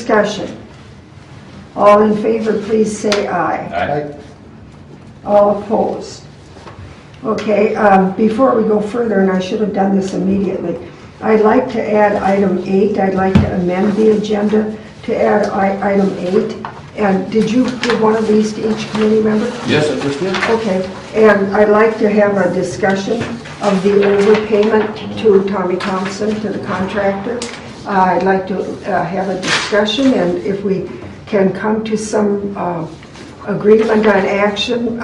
discussion? All in favor, please say aye. Aye. All opposed? Okay, before we go further, and I should have done this immediately, I'd like to add item 8. I'd like to amend the agenda to add item 8. And did you give one of these to each committee member? Yes, I just did. Okay, and I'd like to have a discussion of the overpayment to Tommy Thompson, to the contractor. I'd like to have a discussion, and if we can come to some agreement on action,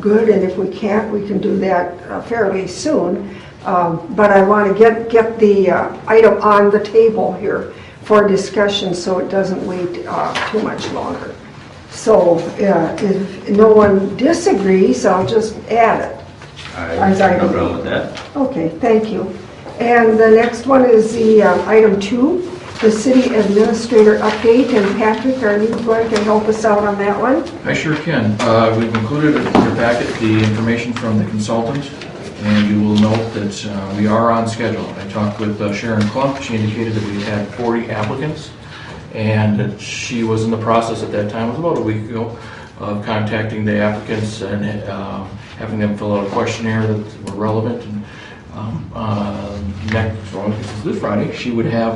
good, and if we can't, we can do that fairly soon. But I want to get the item on the table here for discussion so it doesn't wait too much longer. So if no one disagrees, I'll just add it. I have no problem with that. Okay, thank you. And the next one is the item 2, the city administrator update. And Patrick, are you going to help us out on that one? I sure can. We've included in your packet the information from the consultant, and you will note that we are on schedule. I talked with Sharon Klump. She indicated that we had 40 applicants, and that she was in the process at that time, it was about a week ago, of contacting the applicants and having them fill out a questionnaire that were relevant. And this Friday, she would have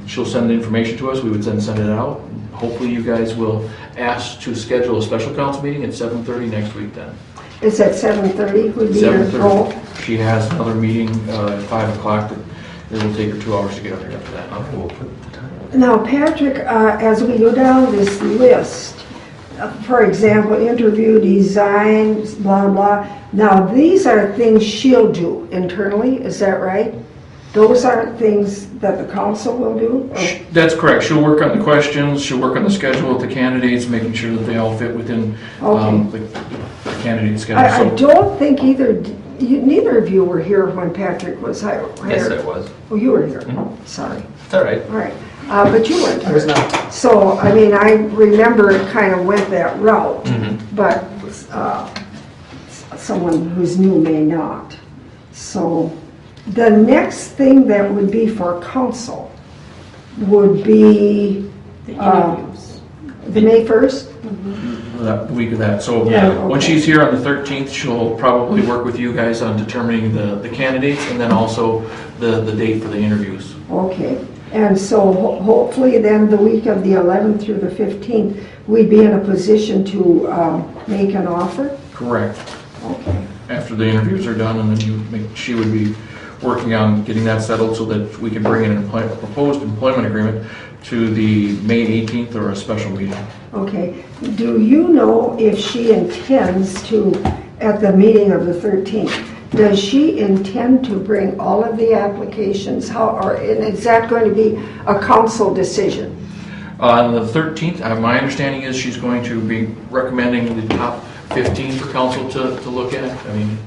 she'll send the information to us. We would then send it out. Hopefully you guys will ask to schedule a special council meeting at 7:30 next week then. Is that 7:30 would be your goal? 7:30. She has another meeting at 5 o'clock that it will take her 2 hours to get up here after that. We'll put the time. Now, Patrick, as we go down this list, for example, interview, design, blah, blah. Now, these are things she'll do internally, is that right? Those aren't things that the council will do? That's correct. She'll work on the questions, she'll work on the schedule with the candidates, making sure that they all fit within the candidate schedule. I don't think neither of you were here when Patrick was hired. Yes, I was. Oh, you were here. Mm-hmm. Sorry. It's all right. All right. But you weren't here. I was not. So, I mean, I remember it kind of went that route, but someone who's new may not. So, the next thing that would be for council would be The interviews. the May 1st? That week of that. So Yeah, when okay. she's here on the 13th, she'll probably work with you guys on determining the candidates and then also the date for the interviews. Okay. And so hopefully then the week of the 11th through the 15th, we'd be in a position to make an offer? Correct. Okay. After the interviews are done, and then she would be working on getting that settled so that we can bring in a proposed employment agreement to the May 18th or a special meeting. Okay. Do you know if she intends to, at the meeting of the 13th, does she intend to bring all of the applications? And is that going to be a council decision? On the 13th, my understanding is she's going to be recommending the top 15 for council to look at. I mean,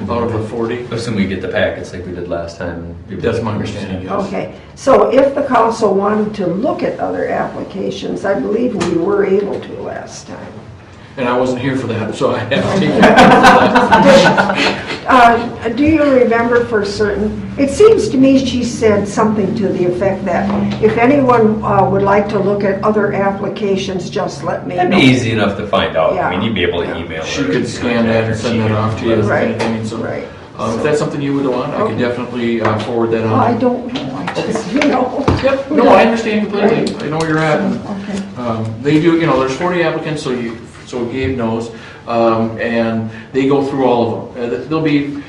out of the 40. Assuming we get the packets like we did last time. That's my understanding, yes. Okay. So if the council wanted to look at other applications, I believe we were able to last time. And I wasn't here for that, so I have to take that. Do you remember for certain? It seems to me she said something to the effect that if anyone would like to look at other applications, just let me know. That'd be easy enough to find out. Yeah. I mean, you'd be able to email her. She could scan that and send that off to you. Right. So, Right. if that's something you would want, I could definitely forward that Well, I on. don't know. I just, you know. Yep. No, I understand completely. I know where you're at. Okay. They do, there's 40 applicants, so Gabe knows, and they go through all of them. There'll be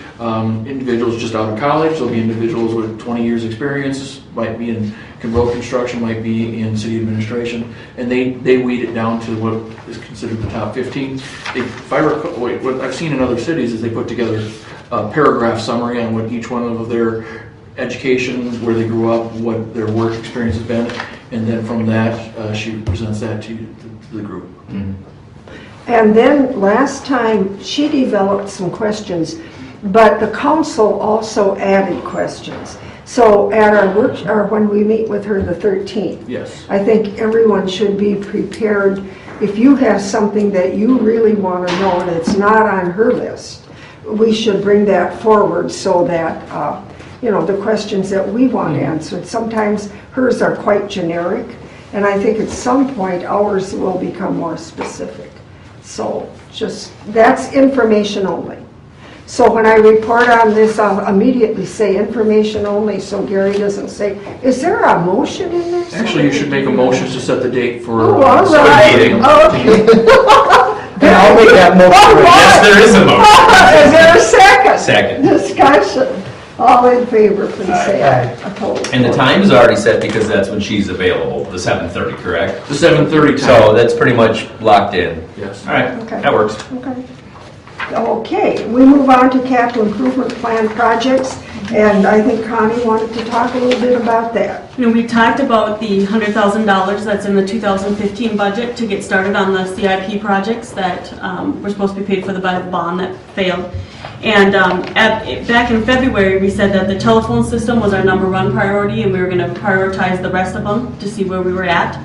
individuals just out of college, there'll be individuals with 20 years experience, might be in road construction, might be in city administration, and they weed it down to what is considered the top 15. What I've seen in other cities is they put together a paragraph summary on what each one of their education, where they grew up, what their work experience has been, and then from that, she presents that to the group. Mm-hmm. And then last time she developed some questions, but the council also added questions. So at our when we meet with her the 13th, Yes. I think everyone should be prepared. If you have something that you really want to know and it's not on her list, we should bring that forward so that the questions that we want answered. Sometimes hers are quite generic, and I think at some point ours will become more specific. So just, that's information only. So when I report on this, I'll immediately say information only, so Gary doesn't say, is there a motion in there? Actually, you should make a motion to set the date for. Oh, all right. meeting. Okay. And I'll make that motion. Yes, there is a motion. Is there a second? Second. Discussion. All in favor, please say aye. Aye. Opposed? And the time is already set because that's when she's available, the 7:30, correct? The 7:30 time. So that's pretty much locked in. Yes. All right, Okay. that works. Okay. Okay, we move on to capital improvement plan projects, and I think Connie wanted to talk a little bit about that. You know, we talked about the $100,000 that's in the 2015 budget to get started on the CIP projects that were supposed to be paid for by the bond that failed. And back in February, we said that the telephone system was our #1 priority, and we were going to prioritize the rest of them to see where we were at.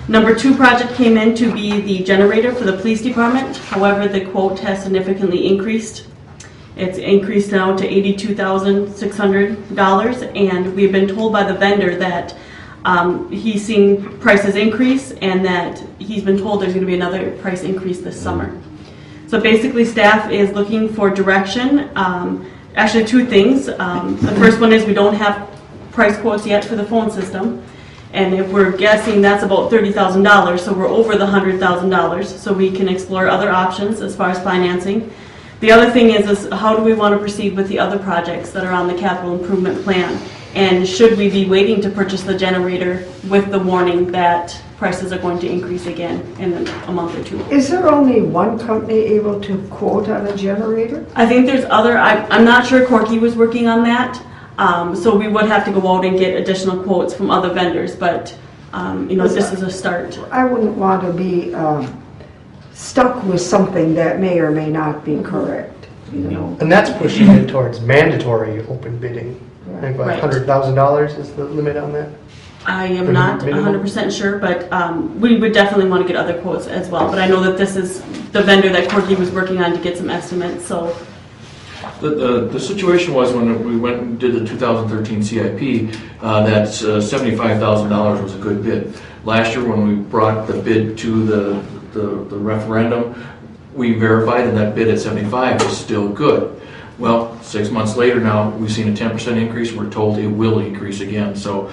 #2 project came in to be the generator for the police department. However, the quote has significantly increased. It's increased now to $82,600, and we've been told by the vendor that he's seen prices increase, and that he's been told there's going to be another price increase this summer. So basically, staff is looking for direction. Actually, two things. The first one is we don't have price quotes yet for the phone system. And if we're guessing, that's about $30,000, so we're over the $100,000, so we can explore other options as far as financing. The other thing is how do we want to proceed with the other projects that are on the capital improvement plan? And should we be waiting to purchase the generator with the warning that prices are going to increase again in a month or two? Is there only one company able to quote on a generator? I think there's other, I'm not sure Corky was working on that. So we would have to go out and get additional quotes from other vendors, but you know, this is a start. I wouldn't want to be stuck with something that may or may not be correct, you know. And that's pushing it towards mandatory open bidding. I think like Right. $100,000 is the limit on that. I am not 100% sure, but we would definitely want to get other quotes as well. But I know that this is the vendor that Corky was working on to get some estimates, so. The situation was when we went and did the 2013 CIP, that $75,000 was a good bid. Last year when we brought the bid to the referendum, we verified and that bid at 75 is still good. Well, 6 months later now, we've seen a 10% increase. We're told it will increase again. So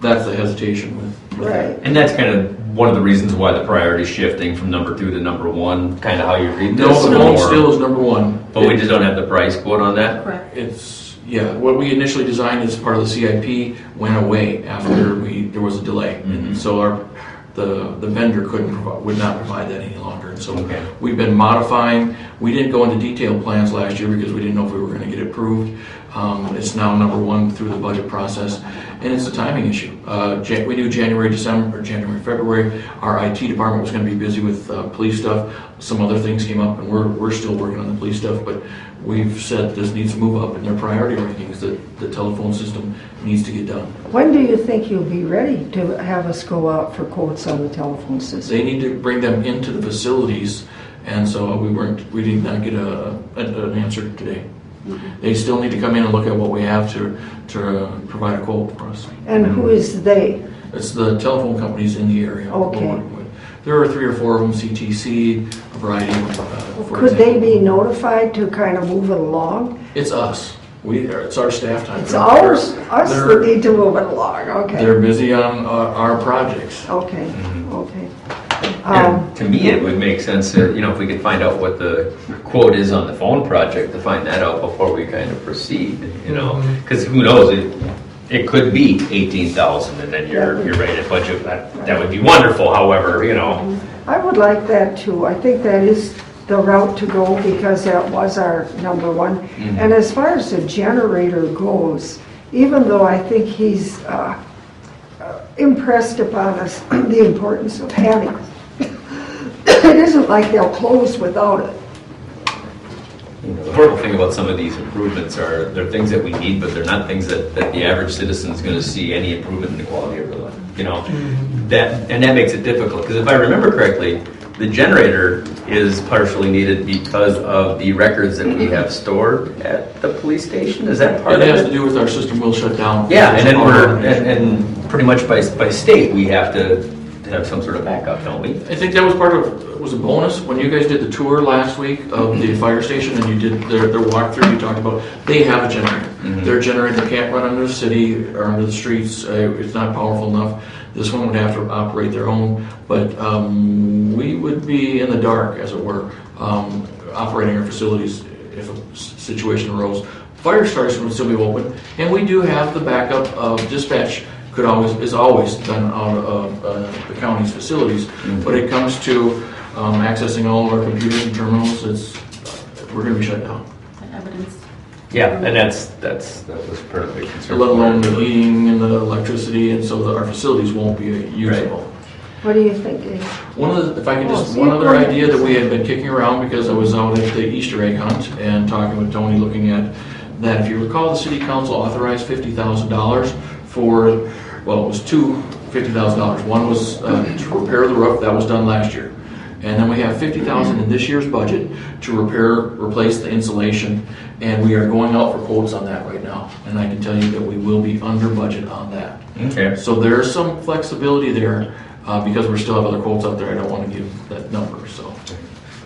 that's the hesitation with Right. And that's kind of one of the reasons why the priority is shifting from #2 to #1, kind of how you read this. No, the phone or- still is #1. But we just don't have the price quote on that? Correct. It's, yeah, what we initially designed as part of the CIP went away after there was a delay. And so the vendor would not provide that any longer. And so Okay. we've been modifying. We didn't go into detailed plans last year because we didn't know if we were going to get it approved. It's now #1 through the budget process, and it's a timing issue. We knew January, February, our IT department was going to be busy with police stuff. Some other things came up, and we're still working on the police stuff, but we've said this needs to move up in their priority rankings, that the telephone system needs to get done. When do you think you'll be ready to have us go out for quotes on the telephone system? They need to bring them into the facilities, and so we did not get an answer today. They still need to come in and look at what we have to provide a quote for us. And who is they? It's the telephone companies in the area we're Okay. working with. There are 3 or 4 of them, CTC, a variety of for Could they example. be notified to kind of move it along? It's us. It's our staff time. It's us that They're- need to move it along, okay. They're busy on our projects. Okay, okay. And to me, it would make sense that, if we could find out what the quote is on the phone project, to find that out before we kind of proceed, because who knows, it could be 18,000 and then you're ready to budget. That would be wonderful, however, I would like that too. I think that is the route to go because that was our #1. And as far as the generator goes, even though I think he's impressed upon us the importance of having it isn't like they'll close without it. The horrible thing about some of these improvements are they're things that we need, but they're not things that the average citizen is going to see any improvement in the quality of their life. That makes it difficult. Because if I remember correctly, the generator is partially needed because of the records that we have stored at the police station. Is that part It of has it? to do with our system will shut down. Yeah, and then pretty much by state, we have to have some sort of backup, don't we? I think that was part of, it was a bonus, when you guys did the tour last week of the fire station and you did their walkthrough, you talked about, they have a generator. Their generator can't run under the city or under the streets, it's not powerful enough. This one would have to operate their own, but we would be in the dark, as it were, operating our facilities if a situation arose. Fire station would still be open, and we do have the backup of dispatch is always done out of the county's facilities. When it comes to accessing all of our computers and terminals, we're going to be shut down. Evidence. Yeah, and that was part of the big concern. Let alone the heating and the electricity, and so our facilities won't be usable. Right. What do you think, Dave? One other idea that we had been kicking around, because I was out at the Easter egg hunt and talking with Tony, looking at that. If you recall, the city council authorized $50,000 for, well, it was two $50,000. One was to repair the roof. That was done last year. And then we have $50,000 in this year's budget to replace the insulation, and we are going out for quotes on that right now. And I can tell you that we will be under budget on that. Okay. So there's some flexibility there, because we still have other quotes out there. I don't want to give that number. So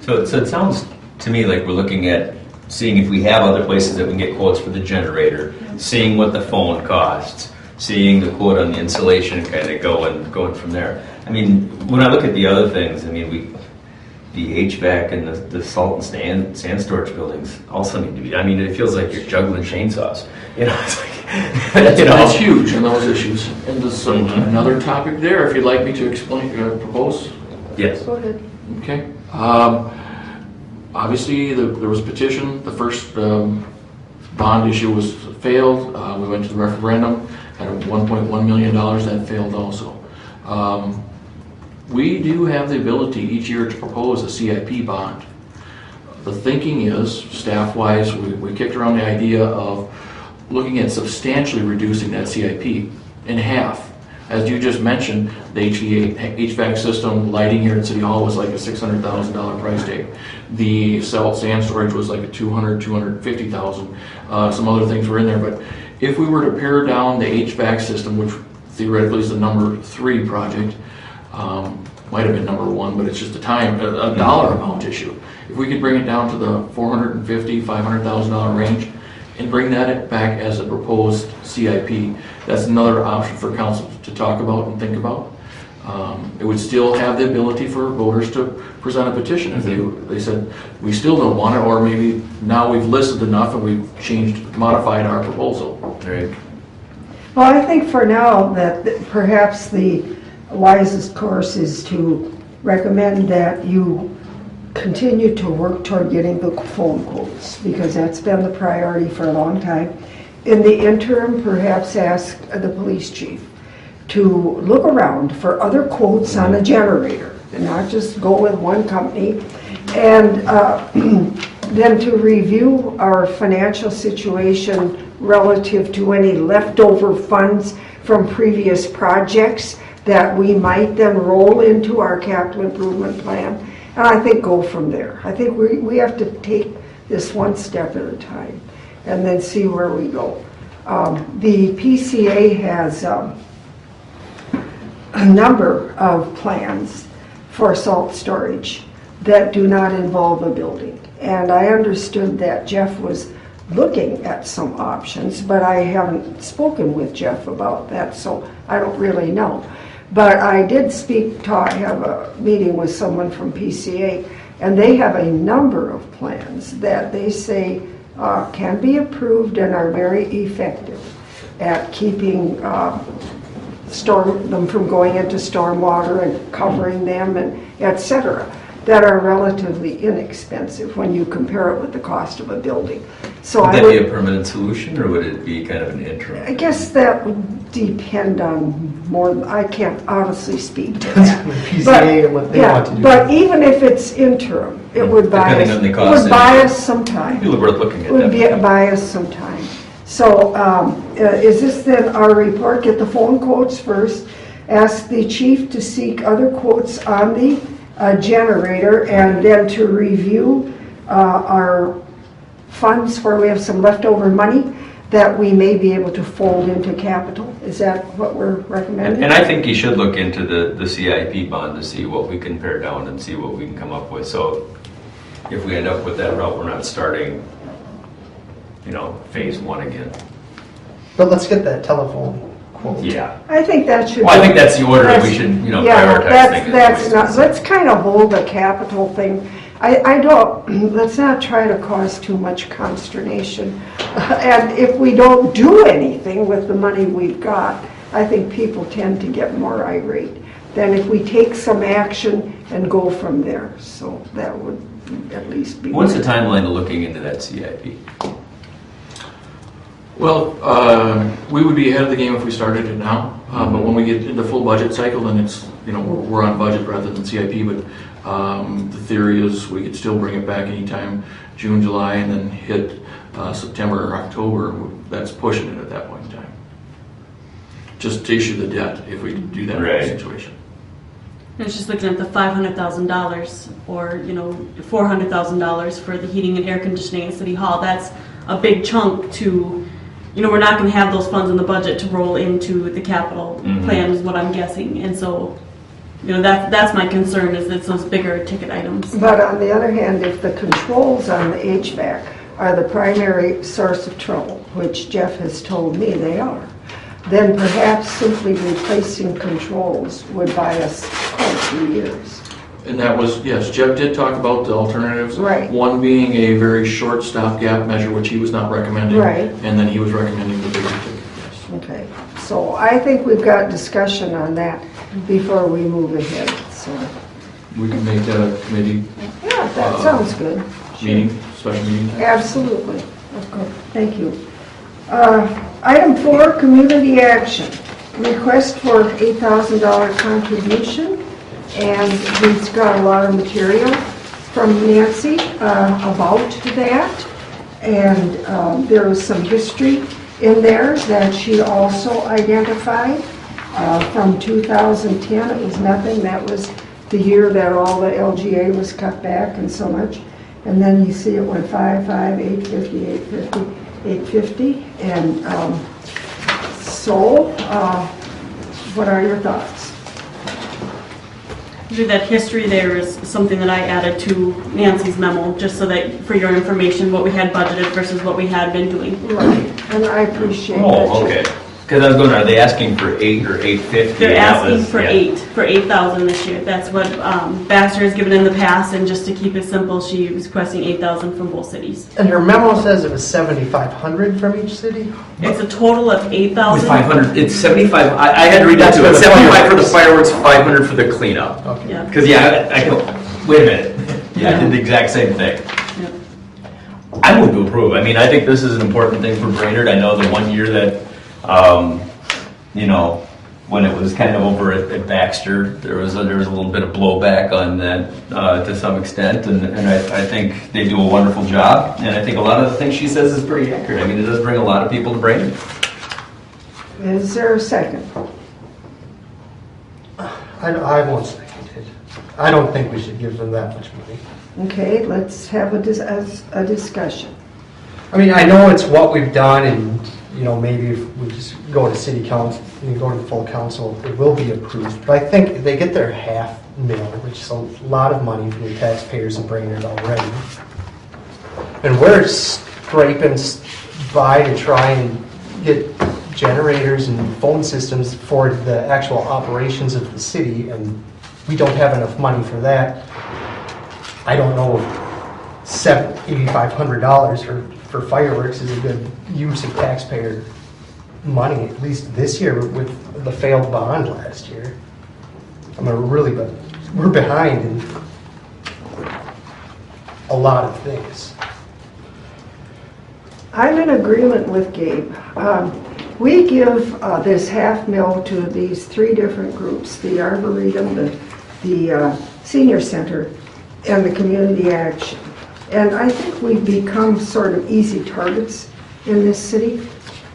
it sounds to me like we're looking at seeing if we have other places that we can get quotes for the generator, seeing what the phone costs, seeing the quote on the insulation, and kind of going from there. I mean, when I look at the other things, I mean, the HVAC and the salt and sand storage buildings also need to be. I mean, it feels like you're juggling chainsaws. You know, it's like, that's huge in those issues. And there's another topic there. If you'd like me to explain, propose. Yes. Go ahead. Okay. Obviously, there was a petition. The first bond issue was failed. We went to the referendum. Had $1.1 million. That failed also. We do have the ability each year to propose a CIP bond. The thinking is, staff-wise, we kicked around the idea of looking at substantially reducing that CIP in half. As you just mentioned, the HVAC system, lighting here at City Hall was like a $600,000 price tag. The salt sand storage was like a $250,000. Some other things were in there, but if we were to pare down the HVAC system, which theoretically is the number 3 project, might have been number 1, but it's just a dollar amount issue. If we could bring it down to the $450,000, $500,000 range and bring that back as a proposed CIP, that's another option for council to talk about and think about. It would still have the ability for voters to present a petition if they said, we still don't want it, or maybe now we've listed enough and we've modified our proposal. Right. Well, I think for now that perhaps the wisest course is to recommend that you continue to work toward getting the phone quotes, because that's been the priority for a long time. In the interim, perhaps ask the police chief to look around for other quotes on a generator and not just go with one company, and then to review our financial situation relative to any leftover funds from previous projects that we might then roll into our capital improvement plan, and I think go from there. I think we have to take this one step at a time and then see where we go. The PCA has a number of plans for salt storage that do not involve a building, and I understood that Jeff was looking at some options, but I haven't spoken with Jeff about that, so I don't really know. But I did have a meeting with someone from PCA, and they have a number of plans that they say can be approved and are very effective at keeping them from going into stormwater and covering them, and etc., that are relatively inexpensive when you compare it with the cost of a building. So would that be a permanent solution, or would it be kind of an interim? I guess that would depend on more. I can't honestly speak to that. PCA and what they want to do. But even if it's interim, it would buy us. On the It cost, would buy us some time. It would be worth looking at. It would buy us some time. So is this then our report? Get the phone quotes first. Ask the chief to seek other quotes on the generator, and then to review our funds where we have some leftover money that we may be able to fold into capital. Is that what we're recommending? And I think you should look into the CIP bond to see what we can pare down and see what we can come up with. So if we end up with that route, we're not starting, phase one again. But let's get that telephone quote. Yeah. I think that should. Well, I think that's the order that we should, Yeah, prioritize things. that's not, let's kind of hold the capital thing. I don't, let's not try to cause too much consternation. And if we don't do anything with the money we've got, I think people tend to get more irate than if we take some action and go from there. So that would at least be. What's the timeline of looking into that CIP? Well, we would be ahead of the game if we started it now, but when we get into full budget cycle, then it's, we're on budget rather than CIP, but the theory is we could still bring it back anytime June, July, and then hit September or October. That's pushing it at that point in time. Just to issue the debt if we do that Right. situation. It's just looking at the $500,000 or, $400,000 for the heating and air conditioning at City Hall. That's a big chunk to, we're not going to have those funds in the budget to roll into the capital plan is what I'm guessing. And so, that's my concern is it's those bigger ticket items. But on the other hand, if the controls on the HVAC are the primary source of trouble, which Jeff has told me they are, then perhaps simply replacing controls would buy us quite a few years. And that was, yes, Jeff did talk about the alternatives. Right. One being a very short stopgap measure, which he was not recommending. Right. And then he was recommending the bigger ticket, yes. Okay, so I think we've got discussion on that before we move ahead, so. We can make that a committee Yeah, that sounds good. meeting, special meeting. Absolutely. Okay, thank you. Item 4, community action. Request for $8,000 contribution, and he's got a lot of material from Nancy about that. And there was some history in there that she also identified. From 2010, it was nothing. That was the year that all the LGA was cut back and so much. And then you see it went 5, 5, 850, 850, 850. And what are your thoughts? Usually that history there is something that I added to Nancy's memo, just so that, for your information, what we had budgeted versus what we had been doing. Right, and I appreciate that. Oh, okay. Because I was going, are they asking for 8 or 850? They're asking for yeah. for 8,000 this year. That's what Baxter has given in the past, and just to keep it simple, she was requesting 8,000 from both cities. And her memo says it was 7,500 from each city? It's a total of 8,000. 500. It's 75. I had to read that too. It's 75 for the fireworks, 500 for the cleanup. Okay. Yeah. Because I go, wait a minute. Yeah, I did the exact same thing. Yep. I move to approve. I mean, I think this is an important thing for Brainerd. I know the one year that, when it was kind of over at Baxter, there was a little bit of blowback on that to some extent, and I think they do a wonderful job. And I think a lot of the things she says is pretty accurate. I mean, it does bring a lot of people to Brainerd. Is there a second? I won't second it. I don't think we should give them that much money. Okay, let's have a discussion. I mean, I know it's what we've done, and maybe if we just go to city council, we go to the full council, it will be approved. But I think they get their half mil, which is a lot of money for the taxpayers in Brainerd already. And we're scraping by to try and get generators and phone systems for the actual operations of the city, and we don't have enough money for that. I don't know if $8,500 for fireworks is a good use of taxpayer money, at least this year with the failed bond last year. I mean, we're behind in a lot of things. I'm in agreement with Gabe. We give this $500,000 to these 3 different groups, the Arboretum, the Senior Center, and the Community Action. And I think we've become sort of easy targets in this city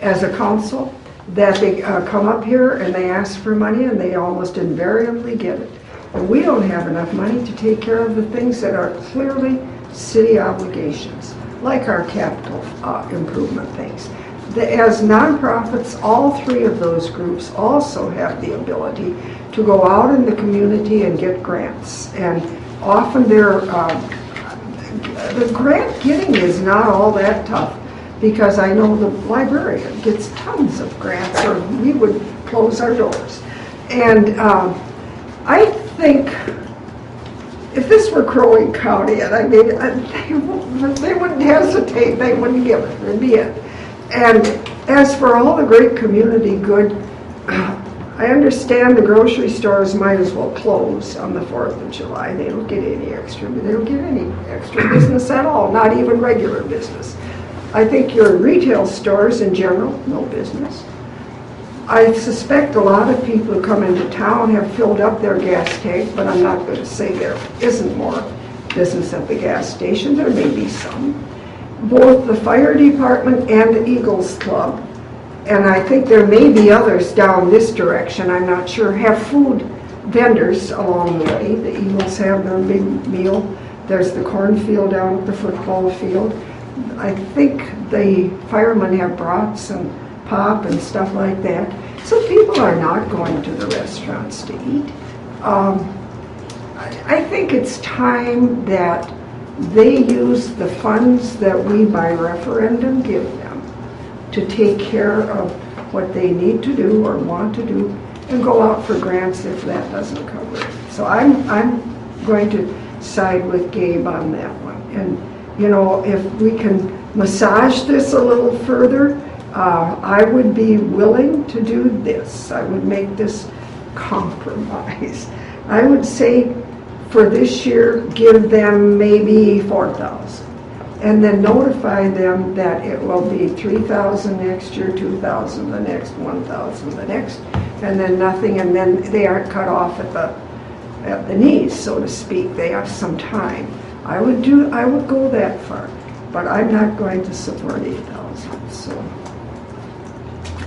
as a council, that they come up here and they ask for money and they almost invariably get it. And we don't have enough money to take care of the things that are clearly city obligations, like our capital improvement things. as nonprofits, all three of those groups also have the ability to go out in the community and get grants. And often the grant getting is not all that tough, because I know the librarian gets tons of grants, or we would close our doors. And I think if this were Crow Wing County, and I mean, they wouldn't hesitate, they wouldn't give it, it'd be it. And as for all the great community good, I understand the grocery stores might as well close on the 4th of July. They don't get any extra business at all, not even regular business. I think your retail stores in general, no business. I suspect a lot of people who come into town have filled up their gas tank, but I'm not going to say there isn't more business at the gas station. There may be some. Both the fire department and the Eagles Club, and I think there may be others down this direction, I'm not sure, have food vendors along the way. The Eagles have their big meal. There's the cornfield down at the football field. I think the firemen have brats and pop and stuff like that. So people are not going to the restaurants to eat. I think it's time that they use the funds that we by referendum give them to take care of what they need to do or want to do, and go out for grants if that doesn't cover it. So I'm going to side with Gabe on that one. And you know, if we can massage this a little further, I would be willing to do this. I would make this compromise. I would say for this year, give them maybe $4,000, and then notify them that it will be $3,000 next year, $2,000 the next, $1,000 the next, and then nothing, and then they aren't cut off at the knees, so to speak. They have some time. I would go that far, but I'm not going to support 8,000. So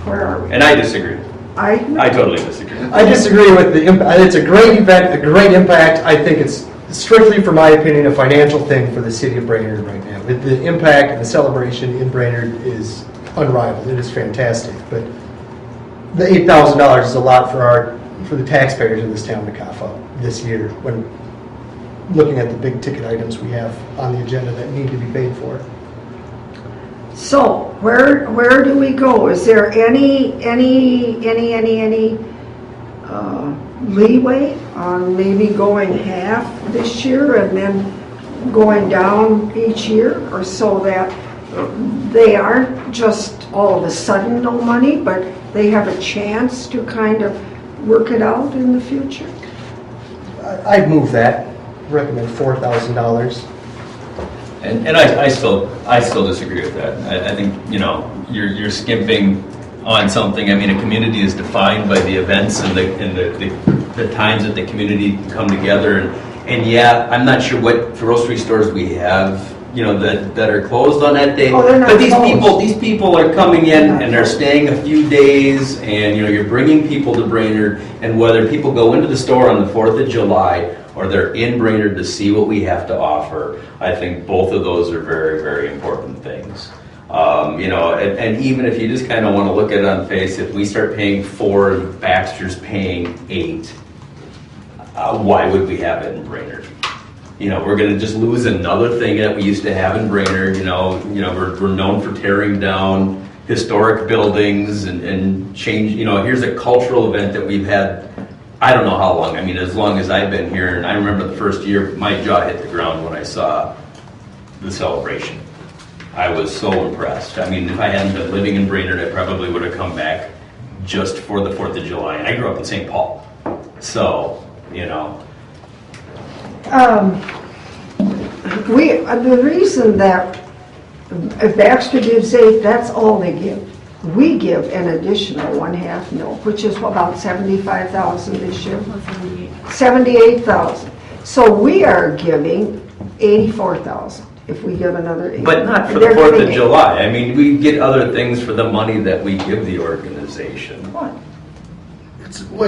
where are we? And I disagree. I totally disagree. I disagree with the impact. It's a great event, a great impact. I think it's strictly, for my opinion, a financial thing for the city of Brainerd right now. The impact and the celebration in Brainerd is unrivaled. It is fantastic. But the $8,000 is a lot for the taxpayers in this town to cough up this year, when looking at the big ticket items we have on the agenda that need to be paid for. So where do we go? Is there any leeway on maybe going half this year and then going down each year, or so that they aren't just all of a sudden no money, but they have a chance to kind of work it out in the future? I'd move that. Recommend $4,000. And I still disagree with that. I think, you know, you're skimping on something. I mean, a community is defined by the events and the times that the community can come together. And yeah, I'm not sure what grocery stores we have, you know, that are closed on that day. Oh, they're not but closed. these people are coming in and they're staying a few days, and you know, you're bringing people to Brainerd. And whether people go into the store on the 4th of July or they're in Brainerd to see what we have to offer, I think both of those are very, very important things. You know, and even if you just kind of want to look at it on face, if we start paying 4 and Baxter's paying 8, why would we have it in Brainerd? You know, we're going to just lose another thing that we used to have in Brainerd. You know, we're known for tearing down historic buildings and change. You know, here's a cultural event that we've had, I don't know how long. I mean, as long as I've been here. And I remember the first year, my jaw hit the ground when I saw the celebration. I was so impressed. I mean, if I hadn't been living in Brainerd, I probably would have come back just for the 4th of July. And I grew up in St. Paul. So, you know. The reason that if Baxter gives 8, that's all they give. We give an additional $0.5 million, which is about $75,000 this year. $78,000. So we are giving $84,000 if we give another 8. But not for the 4th of July. I mean, we get other things for the money that we give the organization. What?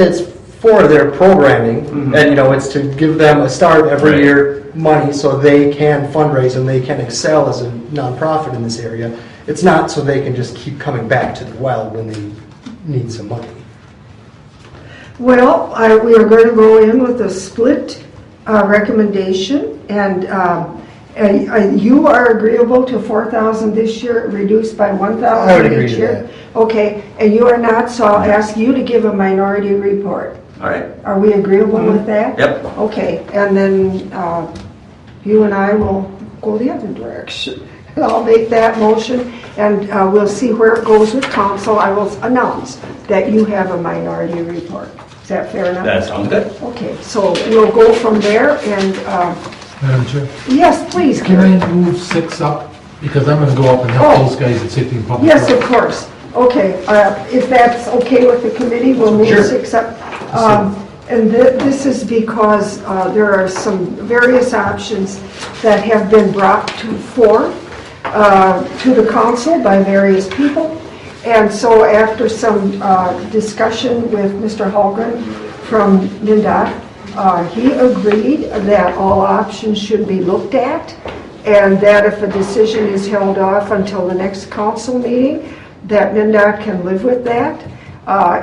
It's for their programming, and you know, it's to give them a start every year money so they can fundraise and they can excel as a nonprofit in this area. It's not so they can just keep coming back to the well when they need some money. Well, we are going to go in with a split recommendation, and you are agreeable to 4,000 this year, reduced by 1,000 I would agree each to year? that. Okay, and you are not, so I'll ask you to give a minority report. All right. Are we agreeable with that? Yep. Okay, and then you and I will go the other direction. I'll make that motion, and we'll see where it goes with council. I will announce that you have a minority report. Is that fair enough? That sounds good. Okay, so we'll go from there, and, Madam Chair, yes, please, can Gary. I move 6 up? Because I'm going to go up and help Oh. those guys at Safety and Public Yes, of Works. course. Okay, if that's okay with the committee, we'll move Sure. 6 up. And this is because there are some various options that have been brought to the council by various people. And so after some discussion with Mr. Holgren from MnDOT, he agreed that all options should be looked at, and that if a decision is held off until the next council meeting, that MnDOT can live with that.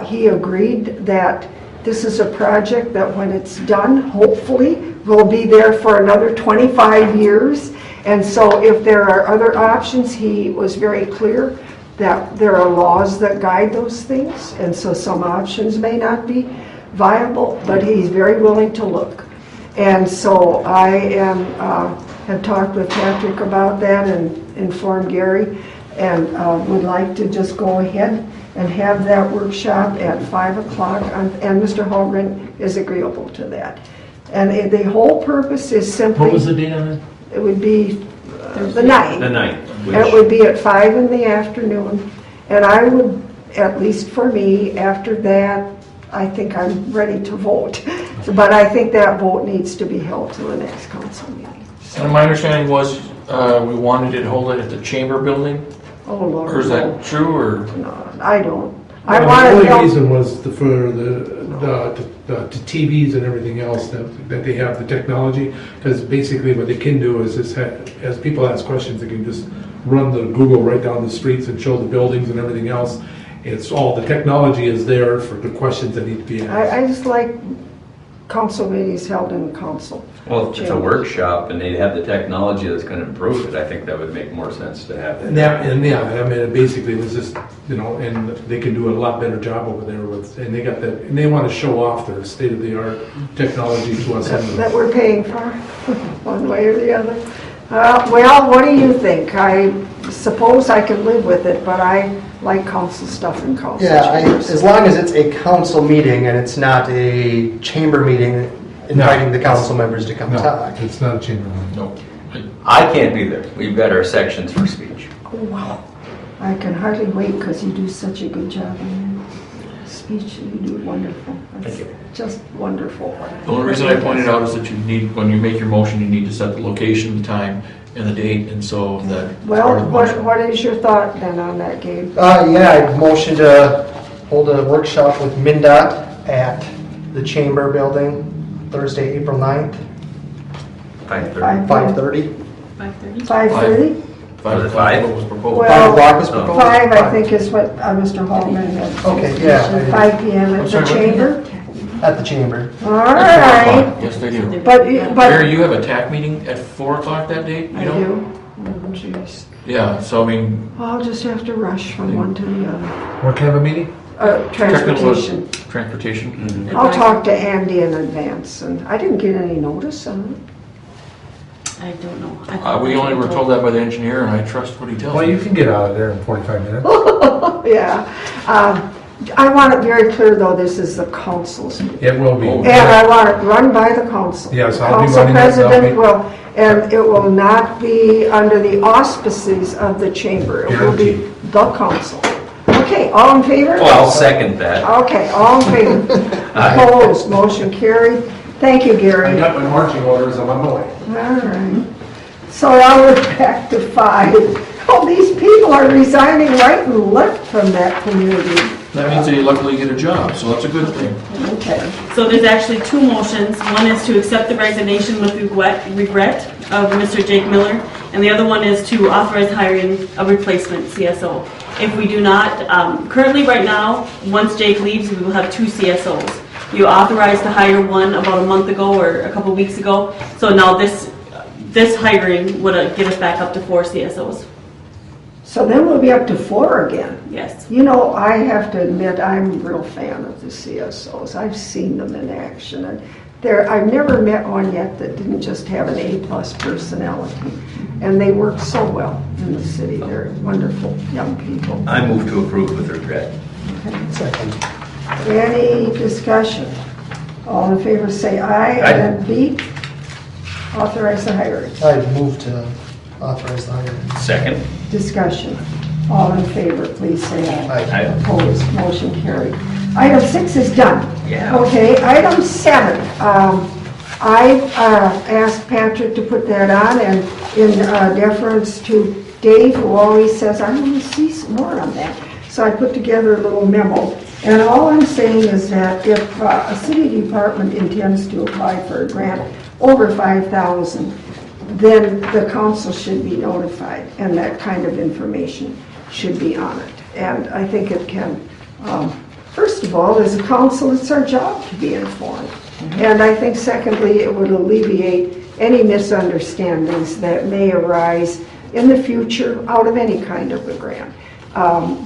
He agreed that this is a project that when it's done, hopefully, will be there for another 25 years. And so if there are other options, he was very clear that there are laws that guide those things. And so some options may not be viable, but he's very willing to look. And so I have talked with Patrick about that and informed Gary, and would like to just go ahead and have that workshop at 5 o'clock, and Mr. Holgren is agreeable to that. And the whole purpose is simply... What was the date on it? It would be the 9th. The 9th. And it would be at 5 in the afternoon. And I would, at least for me, after that, I think I'm ready to vote. But I think that vote needs to be held to the next council meeting. And my understanding was, we wanted to hold it at the chamber building, Oh, Lord. or is that true, or? No, I don't. I Well, want the to only help. reason was for the TVs and everything else that they have the technology, because basically what they can do is just as people ask questions, they can just run the Google right down the streets and show the buildings and everything else. It's all, the technology is there for the questions that need to be asked. I just like council meetings held in council. Well, if it's a workshop and they have the technology that's going to improve it, I think that would make more sense to have it. And yeah, I mean, it basically was just, and they can do a lot better job over there with, and they got that, and they want to show off their state-of-the-art technology to us. That we're paying for, one way or the other. Well, what do you think? I suppose I can live with it, but I like council stuff in council Yeah, chambers. as long as it's a council meeting and it's not a chamber meeting inviting the council members to come No, talk. it's not a chamber meeting. No. I can't be there. We've got our sections for speech. Oh, wow. I can hardly wait because you do such a good job in your speech. You do wonderful. That's Thank you. just wonderful. The only reason I pointed out is that you need, when you make your motion, you need to set the location, the time, and the date, and so that. Well, what is your thought then on that, Gabe? Yeah, I motion to hold a workshop with MnDOT at the chamber building Thursday, April 9th, 5:30. 5:30. 5:30? 5:30? 5 Was it o'clock, 5? what was proposed. Well, 5 o'clock was Oh. proposed? 5, I think, is what Mr. Hallman had. Okay, yeah. 5 p.m. I'm at the sorry, what? chamber? At the chamber. All right. Yes, they do. But Mary, you have a TAC meeting at 4 o'clock that day, you I know? do. Oh, jeez. Yeah, so I mean, I'll just have to rush from one to the other. What kind of a meeting? Transportation. transportation. I'll talk to Andy in advance, and I didn't get any notice on it. I don't know. I thought We that's only what were told that by the engineer, and I trust what he tells Well, me. you can get out of there in 45 minutes. Yeah. I want it very clear, though, this is the council's meeting. It will be. And I want it run by the council. Yes, I'll be Council running it, I'll president be- will, and it will not be under the auspices of the chamber. It will be the council. Okay, all in favor? Well, I'll second that. Okay, all in favor? Opposed, motion carried. Thank you, I Gary. got my marching orders, I'm on my way. All right. So now we're back to 5. Oh, these people are resigning right and left from that community. That means they luckily get a job, so that's a good thing. Okay. So there's actually 2 motions. One is to accept the resignation with regret of Mr. Jake Miller, And the other one is to authorize hiring a replacement CSO. If we do not, currently right now, once Jake leaves, we will have 2 CSOs. You authorized to hire one about a month ago or a couple weeks ago. So now this hiring would get us back up to 4 CSOs. So then we'll be up to 4 again. Yes. You know, I have to admit, I'm a real fan of the CSOs. I've seen them in action, and I've never met one yet that didn't just have an A+ personality, and they work so well in the city. They're wonderful young people. I move to approve with regret. Second. Any discussion? All in favor say aye. Aye. And B, authorize the hiring. I move to authorize the hiring. Second. Discussion. All in favor, please say aye. Aye. Opposed, motion carried. Item 6 is done. Yeah. Okay, item 7. I asked Patrick to put that on, and in deference to Dave, who always says, I want to see some more on that. So I put together a little memo. And all I'm saying is that if a city department intends to apply for a grant over $5,000, then the council should be notified, and that kind of information should be on it. And I think it can, first of all, as a council, it's our job to be informed. And I think secondly, it would alleviate any misunderstandings that may arise in the future out of any kind of a grant.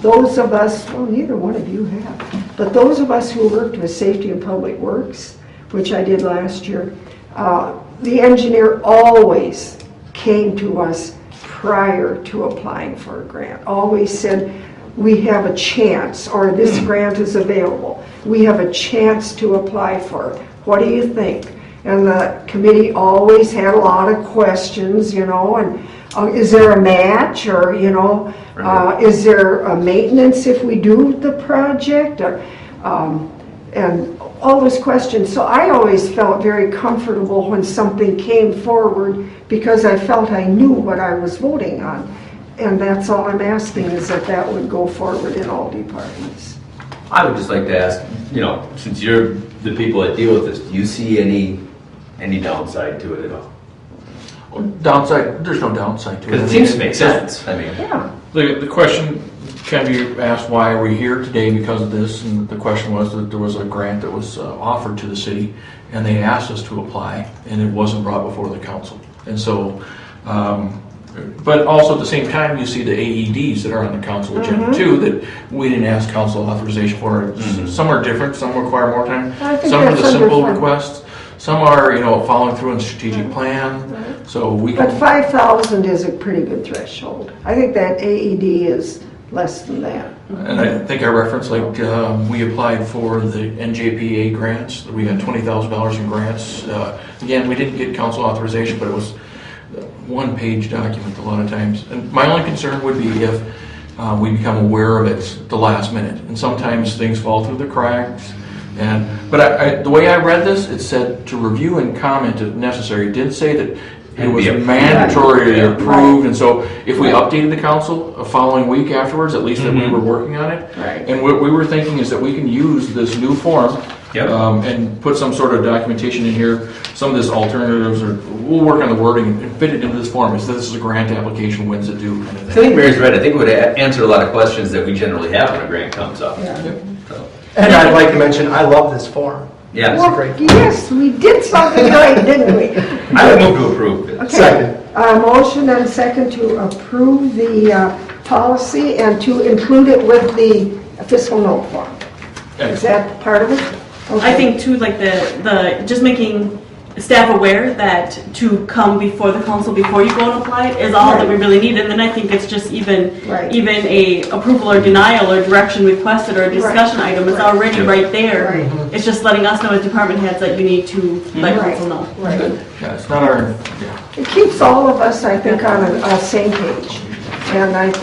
Those of us, well, neither one of you have, but those of us who worked with Safety and Public Works, which I did last year, the engineer always came to us prior to applying for a grant. Always said, we have a chance, or this grant is available. We have a chance to apply for it. What do you think? And the committee always had a lot of questions, you know, and is there a match, or, you know, is there a maintenance if we do the project, or, and all those questions. So I always felt very comfortable when something came forward because I felt I knew what I was voting on. And that's all I'm asking, is that would go forward in all departments. I would just like to ask, you know, since you're the people that deal with this, do you see any downside to it at all? Well, downside, there's no downside to it. Because it seems to make sense. I mean, Yeah. The question can be asked, why are we here today because of this? And the question was that there was a grant that was offered to the city, and they asked us to apply, and it wasn't brought before the council. And so, but also at the same time, you see the AEDs that are on the council agenda too, that we didn't ask council authorization for. Some are different, some require more time. Some are the simple requests. Some are, you know, following through on strategic plan. So we can. But 5,000 is a pretty good threshold. I think that AED is less than that. And I think I referenced, like, we applied for the NJPA grants. We had $20,000 in grants. Again, we didn't get council authorization, but it was a one-page document a lot of times. And my only concern would be if we become aware of it at the last minute. And sometimes things fall through the cracks. But the way I read this, it said to review and comment if necessary. It didn't say that it was mandatory or approved. And so if we updated the council a following week afterwards, at least that we were working on it. Right. And what we were thinking is that we can use this new form and put some sort of documentation in here, some of this alternatives, or we'll work on the wording and fit it into this form. So this is a grant application, when's it due? Kind of thing. I think Mary's right. I think it would answer a lot of questions that we generally have when a grant comes up. Yeah. So, And I'd like to mention, I love this form. yeah. Well, great. yes, we did something right, didn't we? I would move to approve it. Okay. Second. Motion and second to approve the policy and to include it with the fiscal note form. Is that part of it? Okay. I think too, like the just making staff aware that to come before the council before you go and apply is all that we really need. And then I think it's just even a approval or denial or direction requested or a discussion item is already right there. Right. It's just letting us know as department heads that you need to let council know. Right. Yeah, it's not our. It keeps all of us, I think, on a same page. And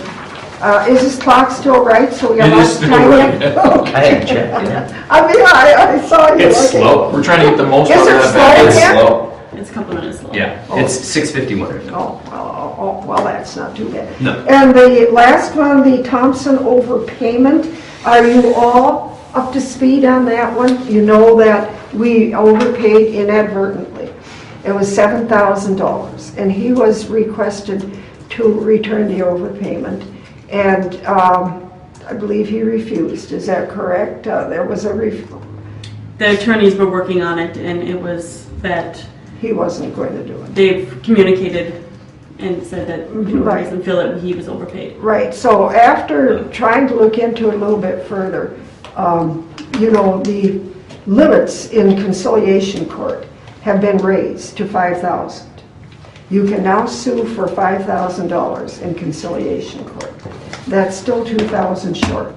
is this clock still right? So we have It is lots of still time right. yet? Okay. I haven't checked yet. I mean, I saw you. It's okay. slow. We're trying to get the most Is out of it that. slow? back. It's Yeah. slow. It's a couple minutes long. Yeah. It's 6:51. Well, that's not too bad. No. And the last one, the Thompson overpayment, are you all up to speed on that one? You know that we overpaid inadvertently. It was $7,000, and he was requested to return the overpayment, and I believe he refused. Is that correct? There was a The attorneys were working on it, and it was that he wasn't going to do it. they've communicated and said that Right. doesn't feel that he was overpaid. Right, so after trying to look into it a little bit further, the limits in conciliation court have been raised to $5,000. You can now sue for $5,000 in conciliation court. That's still $2,000 short.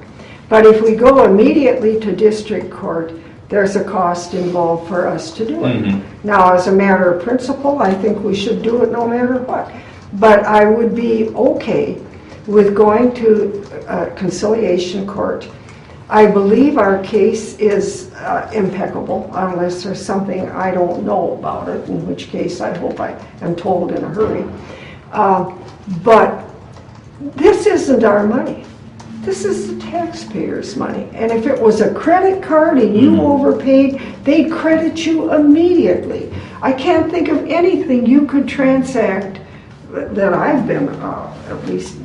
But if we go immediately to district court, there's a cost involved for us to do it. Now, as a matter of principle, I think we should do it no matter what. But I would be okay with going to conciliation court. I believe our case is impeccable, unless there's something I don't know about it, in which case I hope I am told in a hurry. But this isn't our money. This is the taxpayers' money. And if it was a credit card and you overpaid, they'd credit you immediately. I can't think of anything you could transact that I've been at least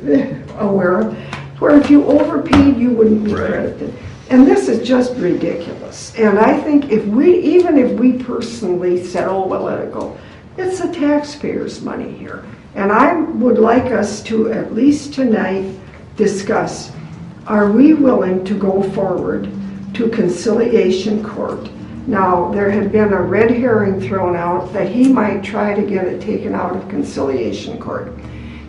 aware of, where if you overpaid, you wouldn't be credited. And this is just ridiculous. And I think even if we personally said, oh, well, let it go, it's the taxpayers' money here. And I would like us to, at least tonight, discuss, are we willing to go forward to conciliation court? Now, there had been a red herring thrown out that he might try to get it taken out of conciliation court.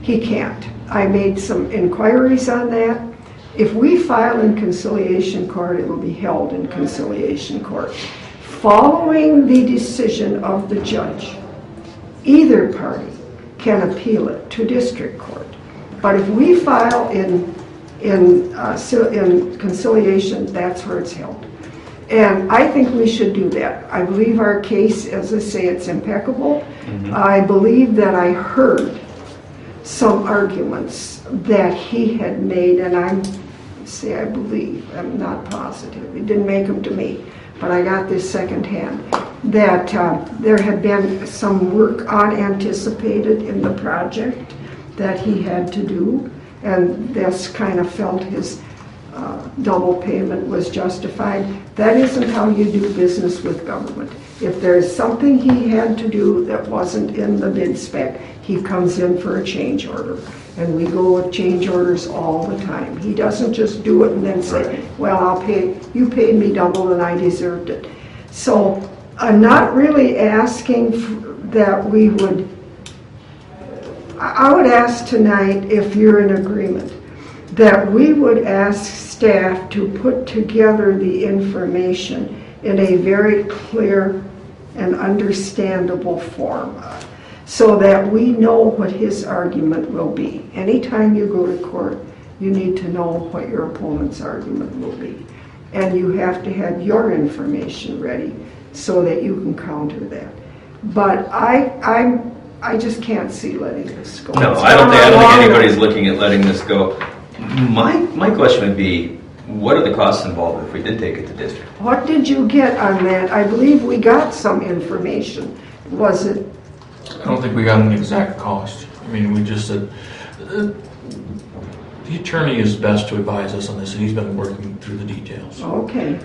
He can't. I made some inquiries on that. If we file in conciliation court, it will be held in conciliation court. Following the decision of the judge, either party can appeal it to district court. But if we file in conciliation, that's where it's held. And I think we should do that. I believe our case, as I say, it's impeccable. I believe that I heard some arguments that he had made, and I believe, I'm not positive, he didn't make them to me, but I got this secondhand, that there had been some work unanticipated in the project that he had to do, and this kind of felt his double payment was justified. That isn't how you do business with government. If there's something he had to do that wasn't in the bid spec, he comes in for a change order. And we go with change orders all the time. He doesn't just do it and then say, well, you paid me double and I deserved it. So I'm not really asking that we would, I would ask tonight, if you're in agreement, that we would ask staff to put together the information in a very clear and understandable form, so that we know what his argument will be. Anytime you go to court, you need to know what your opponent's argument will be. And you have to have your information ready so that you can counter that. But I just can't see letting this go. No, I don't think anybody's looking at letting this go. My question would be, what are the costs involved if we did take it to district? What did you get on that? I believe we got some information. Was it? I don't think we got an exact cost. I mean, we just said, the attorney is best to advise us on this, and he's been working through the details. Okay.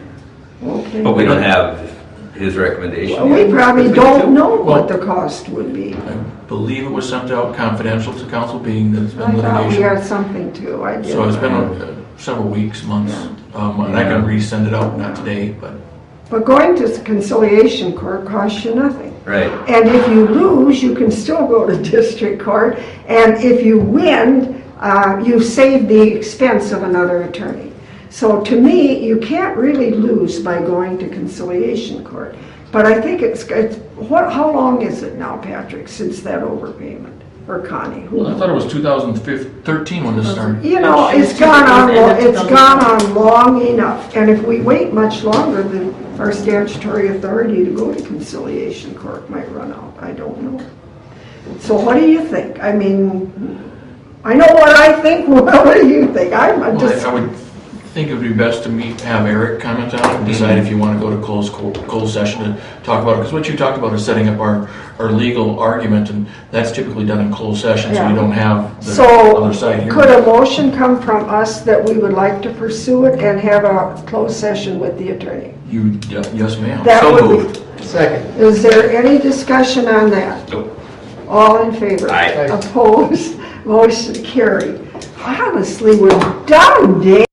But we don't have his recommendation. Well, we probably don't know what the cost would be. I believe it was sent out confidential to council, being that it's been I thought we litigation. had something too. So it's been several weeks, months, and I can resend it out, not today, but. But going to conciliation court costs you nothing. Right. And if you lose, you can still go to district court. And if you win, you've saved the expense of another attorney. So to me, you can't really lose by going to conciliation court. But I think how long is it now, Patrick, since that overpayment? Or Connie? Well, I thought it was 2013 when this started. You know, it's gone on long enough. And if we wait much longer, then our statutory authority to go to conciliation court might run out. I don't know. So what do you think? I mean, I know what I think. What do you think? I would think it would be best to have Eric comment on it and decide if you want to go to closed session to talk about it. Because what you talked about is setting up our legal argument, and that's typically done in closed session, so Yeah. we don't have the So, other side here. could a motion come from us that we would like to pursue it and have a closed session with the attorney? Yes, ma'am. That So would moved. Second. Is there any discussion on that? Nope. All in favor? Aye. Opposed? Motion carried. Honestly, we're done, Dave.